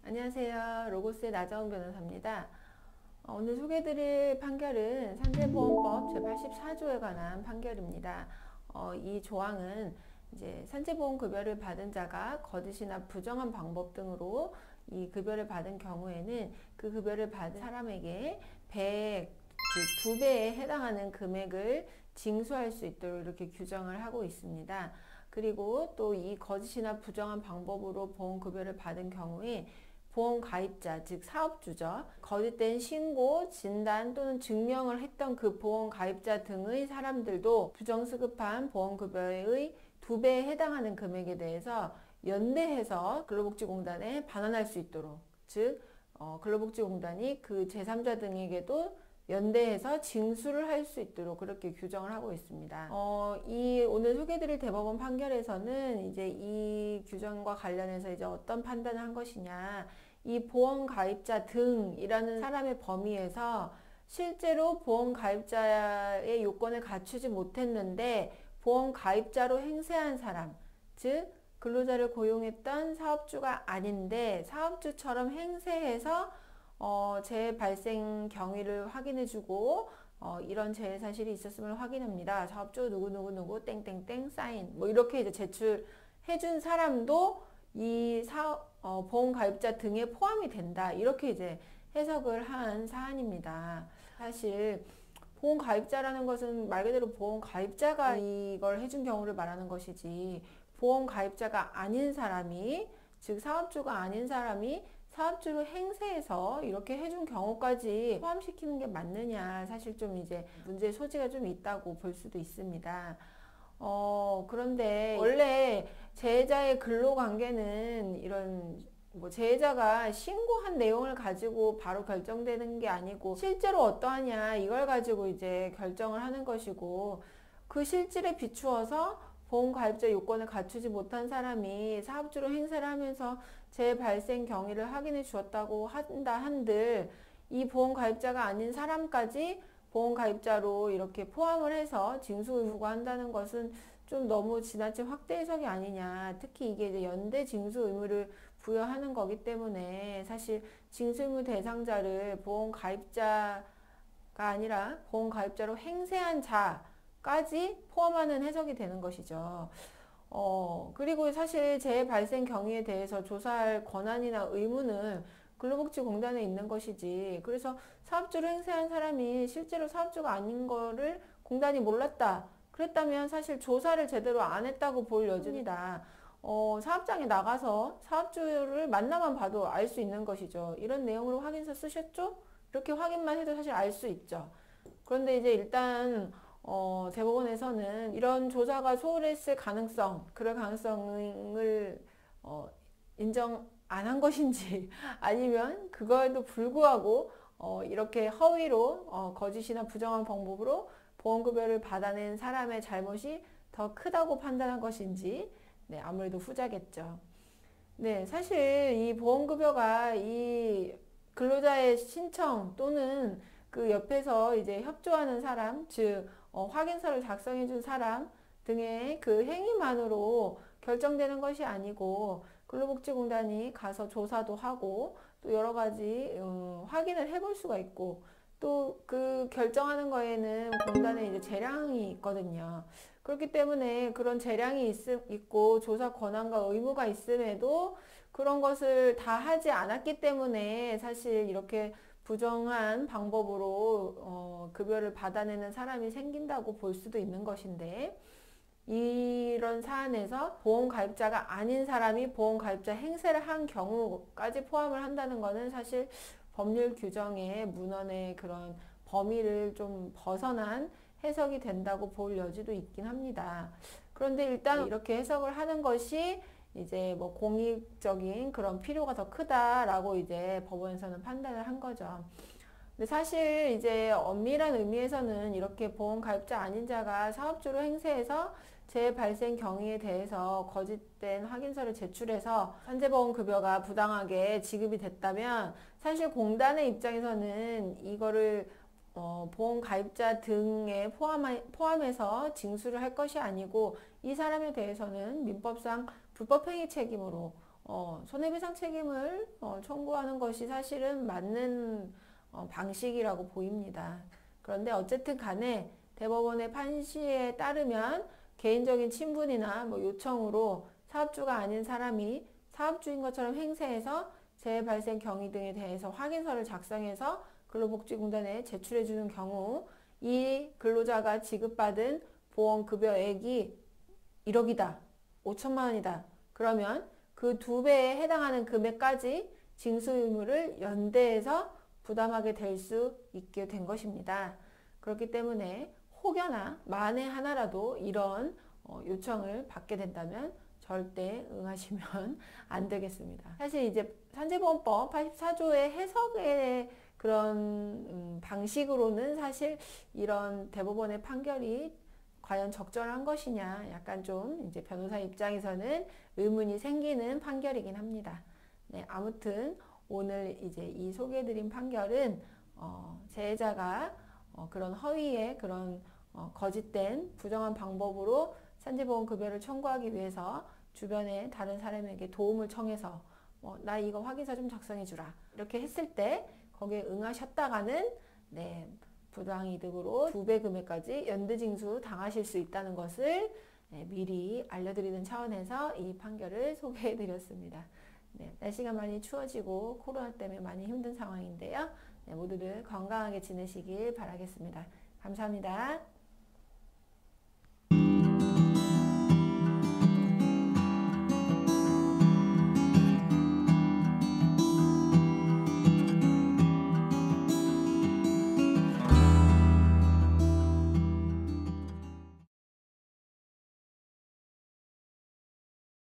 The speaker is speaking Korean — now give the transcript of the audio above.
안녕하세요. 로고스의 나정은 변호사입니다. 오늘 소개해드릴 판결은 산재보험법 제84조에 관한 판결입니다. 이 조항은 이제 산재보험급여를 받은 자가 거짓이나 부정한 방법 등으로 이 급여를 받은 경우에는 그 급여를 받은 사람에게 100, 즉 2배에 해당하는 금액을 징수할 수 있도록 이렇게 규정을 하고 있습니다. 그리고 또 이 거짓이나 부정한 방법으로 보험급여를 받은 경우에 보험가입자, 즉 사업주죠. 거짓된 신고, 진단 또는 증명을 했던 그 보험가입자 등의 사람들도 부정수급한 보험급여의 2배에 해당하는 금액에 대해서 연대해서 근로복지공단에 반환할 수 있도록, 즉 근로복지공단이 그 제3자 등에게도 연대해서 징수를 할 수 있도록 그렇게 규정을 하고 있습니다. 이 오늘 소개드릴 대법원 판결에서는 이제 이 규정과 관련해서 이제 어떤 판단을 한 것이냐, 이 보험가입자 등이라는 사람의 범위에서 실제로 보험가입자의 요건을 갖추지 못했는데 보험가입자로 행세한 사람, 즉 근로자를 고용했던 사업주가 아닌데 사업주처럼 행세해서 재해 발생 경위를 확인해주고 이런 재해 사실이 있었음을 확인합니다. 사업주 누구누구누구 땡땡땡 사인 뭐 이렇게 이제 제출해준 사람도 이 보험가입자 등에 포함이 된다. 이렇게 이제 해석을 한 사안입니다. 사실 보험가입자라는 것은 말 그대로 보험가입자가 이걸 해준 경우를 말하는 것이지 보험가입자가 아닌 사람이, 즉 사업주가 아닌 사람이 사업주로 행세해서 이렇게 해준 경우까지 포함시키는 게 맞느냐, 사실 좀 이제 문제의 소지가 좀 있다고 볼 수도 있습니다. 그런데 원래 재해자의 근로관계는 이런 재해자가 신고한 내용을 가지고 바로 결정되는 게 아니고 실제로 어떠하냐 이걸 가지고 이제 결정을 하는 것이고, 그 실질에 비추어서 보험가입자 요건을 갖추지 못한 사람이 사업주로 행세를 하면서 재해 발생 경위를 확인해 주었다고 한다 한들 이 보험가입자가 아닌 사람까지 보험가입자로 이렇게 포함을 해서 징수 요구한다는 것은 좀 너무 지나친 확대 해석이 아니냐. 특히 이게 이제 연대 징수 의무를 부여하는 거기 때문에 사실 징수 의무 대상자를 보험가입자가 아니라 보험가입자로 행세한 자까지 포함하는 해석이 되는 것이죠. 그리고 사실 재해 발생 경위에 대해서 조사할 권한이나 의무는 근로복지공단에 있는 것이지, 그래서 사업주로 행세한 사람이 실제로 사업주가 아닌 거를 공단이 몰랐다 그랬다면 사실 조사를 제대로 안 했다고 볼 여지입니다. 사업장에 나가서 사업주를 만나만 봐도 알 수 있는 것이죠. 이런 내용으로 확인서 쓰셨죠? 이렇게 확인만 해도 사실 알 수 있죠. 그런데 이제 일단 대법원에서는 이런 조사가 소홀했을 가능성, 그럴 가능성을 인정 안 한 것인지 아니면 그거에도 불구하고 이렇게 허위로 거짓이나 부정한 방법으로 보험급여를 받아낸 사람의 잘못이 더 크다고 판단한 것인지, 네, 아무래도 후자겠죠. 네, 사실 이 보험급여가 이 근로자의 신청 또는 그 옆에서 이제 협조하는 사람, 즉 확인서를 작성해 준 사람 등의 그 행위만으로 결정되는 것이 아니고 근로복지공단이 가서 조사도 하고 또 여러 가지 확인을 해볼 수가 있고, 또 그 결정하는 거에는 공단에 이제 재량이 있거든요. 그렇기 때문에 그런 재량이 있고 조사 권한과 의무가 있음에도 그런 것을 다 하지 않았기 때문에 사실 이렇게 부정한 방법으로 급여를 받아내는 사람이 생긴다고 볼 수도 있는 것인데, 이런 사안에서 보험가입자가 아닌 사람이 보험가입자 행세를 한 경우까지 포함을 한다는 것은 사실 법률 규정의 문헌의 그런 범위를 좀 벗어난 해석이 된다고 볼 여지도 있긴 합니다. 그런데 일단 이렇게 해석을 하는 것이 이제 뭐 공익적인 그런 필요가 더 크다라고 이제 법원에서는 판단을 한 거죠. 근데 사실 이제 엄밀한 의미에서는 이렇게 보험가입자 아닌 자가 사업주로 행세해서 재해 발생 경위에 대해서 거짓된 확인서를 제출해서 산재보험급여가 부당하게 지급이 됐다면 사실 공단의 입장에서는 이거를 보험가입자 등에 포함해서 징수를 할 것이 아니고 이 사람에 대해서는 민법상 불법행위 책임으로 손해배상 책임을 청구하는 것이 사실은 맞는 방식이라고 보입니다. 그런데 어쨌든 간에 대법원의 판시에 따르면 개인적인 친분이나 뭐 요청으로 사업주가 아닌 사람이 사업주인 것처럼 행세해서 재해 발생 경위 등에 대해서 확인서를 작성해서 근로복지공단에 제출해 주는 경우 이 근로자가 지급받은 보험급여액이 1억이다, 5천만 원이다. 그러면 그 2배에 해당하는 금액까지 징수 의무를 연대해서 부담하게 될 수 있게 된 것입니다. 그렇기 때문에 혹여나 만에 하나라도 이런 요청을 받게 된다면 절대 응하시면 안 되겠습니다. 사실 이제 산재보험법 84조의 해석의 그런 방식으로는 사실 이런 대법원의 판결이 과연 적절한 것이냐 약간 좀 이제 변호사 입장에서는 의문이 생기는 판결이긴 합니다. 네, 아무튼 오늘 이제 이 소개해드린 판결은 재해자가 그런 허위의 그런 거짓된 부정한 방법으로 산재보험 급여를 청구하기 위해서 주변에 다른 사람에게 도움을 청해서 나 이거 확인서 좀 작성해 주라 이렇게 했을 때 거기에 응하셨다가는 네, 부당이득으로 2배 금액까지 연대징수 당하실 수 있다는 것을 네, 미리 알려드리는 차원에서 이 판결을 소개해 드렸습니다. 네, 날씨가 많이 추워지고 코로나 때문에 많이 힘든 상황인데요. 네, 모두들 건강하게 지내시길 바라겠습니다. 감사합니다.